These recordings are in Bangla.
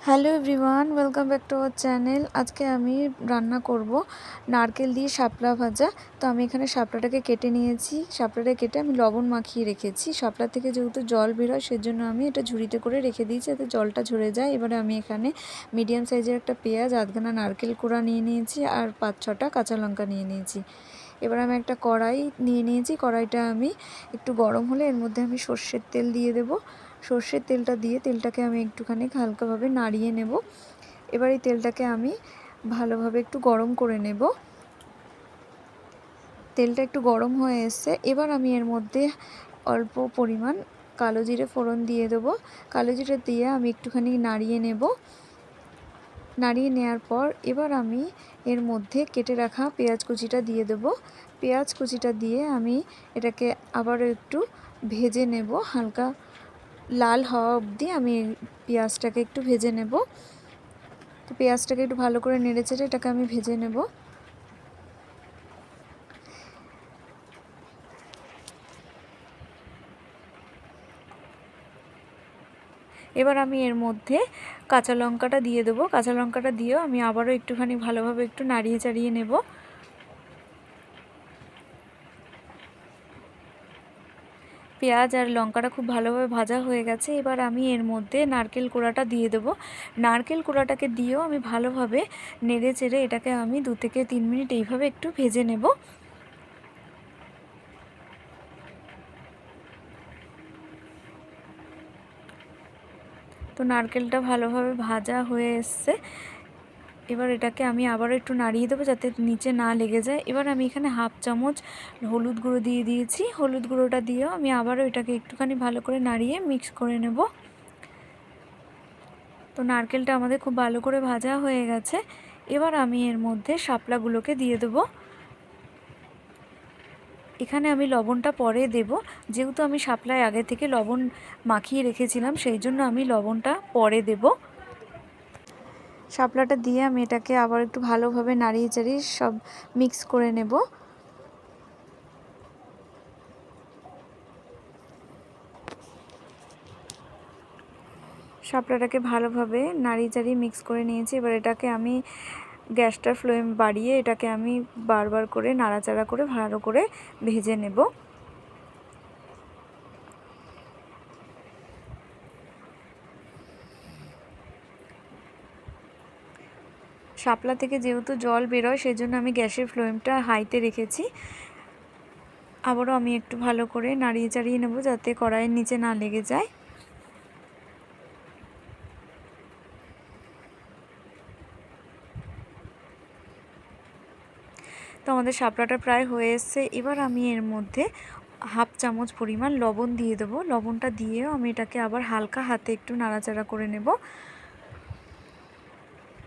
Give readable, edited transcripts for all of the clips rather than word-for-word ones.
Hello everyone, welcome back to our channel. আজকে আমি রান্না করব নারকেল দিয়ে শাপলা ভাজা। তো আমি এখানে শাপলাটাকে কেটে নিয়েছি। শাপলাটা কেটে আমি লবণ মাখিয়ে রেখেছি। শাপলা থেকে যেহেতু জল বেরোয় সেজন্য আমি এটা ঝুড়িতে করে রেখে দিয়েছি যাতে জলটা ঝরে যায়। এবারে আমি এখানে মিডিয়াম সাইজের একটা পেঁয়াজ, আধখানা নারকেল কোড়া নিয়ে নিয়েছি আর 5-6টা কাঁচা লঙ্কা নিয়ে নিয়েছি। এবার আমি একটা কড়াই নিয়ে নিয়েছি। কড়াইটা আমি একটু গরম হলে এর মধ্যে আমি সর্ষের তেল দিয়ে দেব। সর্ষের তেলটা দিয়ে তেলটাকে আমি একটুখানি হালকাভাবে নাড়িয়ে নেব। এবার এই তেলটাকে আমি ভালোভাবে একটু গরম করে নেব। তেলটা একটু গরম হয়ে এসছে। এবার আমি এর মধ্যে অল্প পরিমাণ কালো জিরে ফোড়ন দিয়ে দেবো। কালো জিরে দিয়ে আমি একটুখানি নাড়িয়ে নেব। নাড়িয়ে নেওয়ার পর এবার আমি এর মধ্যে কেটে রাখা পেঁয়াজ কুচিটা দিয়ে দেব। পেঁয়াজ কুচিটা দিয়ে আমি এটাকে আবারও একটু ভেজে নেব। হালকা লাল হওয়া অবধি আমি পেঁয়াজটাকে একটু ভেজে নেব। তো পেঁয়াজটাকে একটু ভালো করে নেড়েচেড়ে এটাকে আমি ভেজে নেব। এবার আমি এর মধ্যে কাঁচা লঙ্কাটা দিয়ে দেবো। কাঁচা লঙ্কাটা দিয়েও আমি আবারও একটুখানি ভালোভাবে একটু নাড়িয়ে চাড়িয়ে নেব। পেঁয়াজ আর লঙ্কাটা খুব ভালোভাবে ভাজা হয়ে গেছে। এবার আমি এর মধ্যে নারকেল কোড়াটা দিয়ে দেবো। নারকেল কোড়াটাকে দিয়েও আমি ভালোভাবে নেড়ে চেড়ে এটাকে আমি 2 থেকে 3 মিনিট এইভাবে একটু ভেজে নেব। তো নারকেলটা ভালোভাবে ভাজা হয়ে এসছে। এবার এটাকে আমি আবারও একটু নাড়িয়ে দেবো যাতে নিচে না লেগে যায়। এবার আমি এখানে 1/2 চামচ হলুদ গুঁড়ো দিয়ে দিয়েছি। হলুদ গুঁড়োটা দিয়েও আমি আবারও এটাকে একটুখানি ভালো করে নাড়িয়ে মিক্স করে নেব। তো নারকেলটা আমাদের খুব ভালো করে ভাজা হয়ে গেছে। এবার আমি এর মধ্যে শাপলাগুলোকে দিয়ে দেবো। এখানে আমি লবণটা পরে দেব, যেহেতু আমি শাপলায় আগে থেকে লবণ মাখিয়ে রেখেছিলাম সেই জন্য আমি লবণটা পরে দেব। শাপলাটা দিয়ে আমি এটাকে আবার একটু ভালোভাবে নাড়িয়ে চাড়িয়ে সব মিক্স করে নেব। শাপলাটাকে ভালোভাবে নাড়িয়ে চাড়িয়ে মিক্স করে নিয়েছি। এবার এটাকে আমি গ্যাসটার ফ্লেম বাড়িয়ে এটাকে আমি বারবার করে নাড়াচাড়া করে ভালো করে ভেজে নেব। শাপলা থেকে যেহেতু জল বেরোয় সেই জন্য আমি গ্যাসের ফ্লেমটা হাইতে রেখেছি। আবারও আমি একটু ভালো করে নাড়িয়ে চাড়িয়ে নেব যাতে কড়াইয়ের নিচে না লেগে যায়। তো আমাদের শাপলাটা প্রায় হয়ে এসছে। এবার আমি এর মধ্যে 1/2 চামচ পরিমাণ লবণ দিয়ে দেবো। লবণটা দিয়েও আমি এটাকে আবার হালকা হাতে একটু নাড়াচাড়া করে নেব।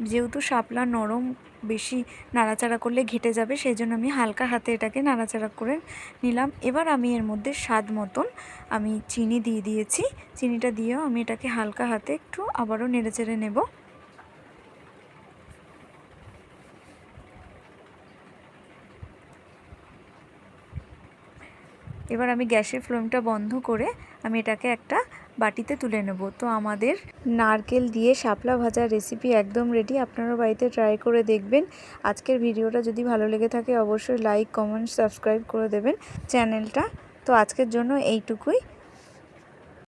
যেহেতু শাপলা নরম, বেশি নাড়াচাড়া করলে ঘেটে যাবে সেই জন্য আমি হালকা হাতে এটাকে নাড়াচাড়া করে নিলাম। এবার আমি এর মধ্যে স্বাদ মতন আমি চিনি দিয়ে দিয়েছি। চিনিটা দিয়েও আমি এটাকে হালকা হাতে একটু আবারও নেড়েচেড়ে নেব। এবার আমি গ্যাসের ফ্লেমটা বন্ধ করে আমি এটাকে একটা বাটিতে তুলে নেব। তো আমাদের নারকেল দিয়ে শাপলা ভাজার রেসিপি একদম রেডি। আপনারা বাড়িতে ট্রাই করে দেখবেন। আজকের ভিডিওটা যদি ভালো লেগে থাকে অবশ্যই লাইক, কমেন্ট, সাবস্ক্রাইব করে দেবেন চ্যানেলটা। তো আজকের জন্য এইটুকুই।